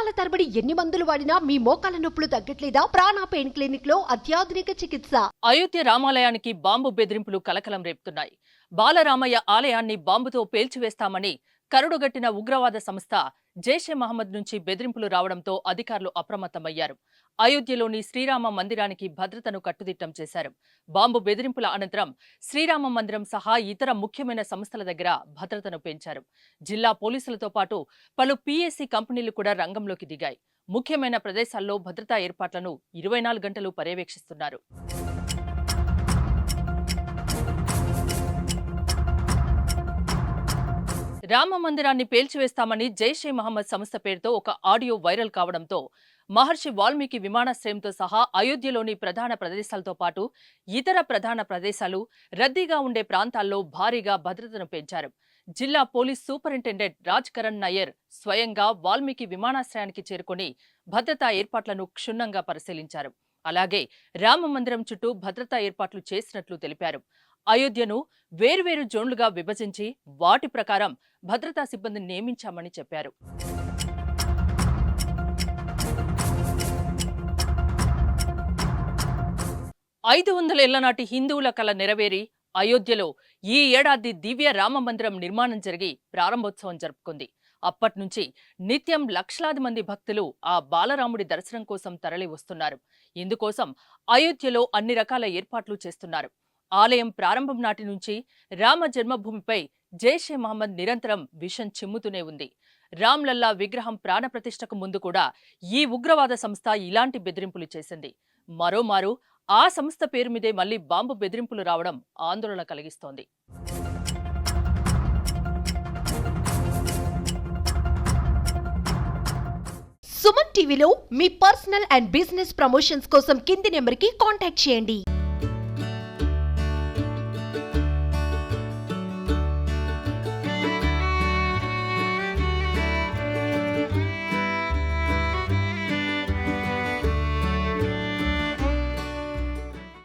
సంవత్సరాల తరబడి ఎన్ని మందులు వాడినా మీ మోకాల నొప్పులు తగ్గట్లేదా? ప్రాణ పెయిన్ క్లినిక్ లో అత్యాధునిక చికిత్స. అయోధ్య రామాలయానికి బాంబు బెదిరింపులు కలకలం రేపుతున్నాయి. బాలరామయ్య ఆలయాన్ని బాంబుతో పేల్చివేస్తామని కరుడుగట్టిన ఉగ్రవాద సంస్థ జైషే మహమ్మద్ నుంచి బెదిరింపులు రావడంతో అధికారులు అప్రమత్తమయ్యారు. అయోధ్యలోని శ్రీరామ మందిరానికి భద్రతను కట్టుదిట్టం చేశారు. బాంబు బెదిరింపుల అనంతరం శ్రీరామ మందిరం సహా ఇతర ముఖ్యమైన సంస్థల దగ్గర భద్రతను పెంచారు. జిల్లా పోలీసులతో పాటు పలు పీఏసీ కంపెనీలు కూడా రంగంలోకి దిగాయి. ముఖ్యమైన ప్రదేశాల్లో భద్రతా ఏర్పాట్లను 24 గంటలు పర్యవేక్షిస్తున్నారు. రామ మందిరాన్ని పేల్చివేస్తామని జైషే మహమ్మద్ సంస్థ పేరుతో ఒక ఆడియో వైరల్ కావడంతో మహర్షి వాల్మీకి విమానాశ్రయంతో సహా అయోధ్యలోని ప్రధాన ప్రదేశాలతో పాటు ఇతర ప్రధాన ప్రదేశాలు, రద్దీగా ఉండే ప్రాంతాల్లో భారీగా భద్రతను పెంచారు. జిల్లా పోలీస్ సూపరింటెండెంట్ రాజ్ కరణ్ నాయర్ స్వయంగా వాల్మీకి విమానాశ్రయానికి చేరుకుని భద్రతా ఏర్పాట్లను క్షుణ్ణంగా పరిశీలించారు. అలాగే రామ మందిరం చుట్టూ భద్రతా ఏర్పాట్లు చేసినట్లు తెలిపారు. అయోధ్యను వేర్వేరు జోన్లుగా విభజించి వాటి ప్రకారం భద్రతా సిబ్బందిని నియమించామని చెప్పారు. ఐదు 500 ఏళ్ల నాటి హిందువుల కల నెరవేరి అయోధ్యలో ఈ ఏడాది దివ్య రామ మందిరం నిర్మాణం జరిగి ప్రారంభోత్సవం జరుపుకుంది. అప్పట్నుంచి నిత్యం లక్షలాది మంది భక్తులు ఆ బాలరాముడి దర్శనం కోసం తరలి వస్తున్నారు. ఇందుకోసం అయోధ్యలో అన్ని రకాల ఏర్పాట్లు చేస్తున్నారు. ఆలయం ప్రారంభం నాటి నుంచి రామ జన్మభూమిపై జైషే మహమ్మద్ నిరంతరం విషం చిమ్ముతూనే ఉంది. రామ్లల్లా విగ్రహం ప్రాణప్రతిష్ఠకు ముందు కూడా ఈ ఉగ్రవాద సంస్థ ఇలాంటి బెదిరింపులు చేసింది. మరోమారు ఆ సంస్థ పేరు మీదే మళ్లీ బాంబు బెదిరింపులు రావడం ఆందోళన కలిగిస్తోంది. సుమన్ టీవీలో మీ పర్సనల్ అండ్ బిజినెస్ ప్రమోషన్స్ కోసం కింది నెంబర్కి కాంటాక్ట్ చేయండి.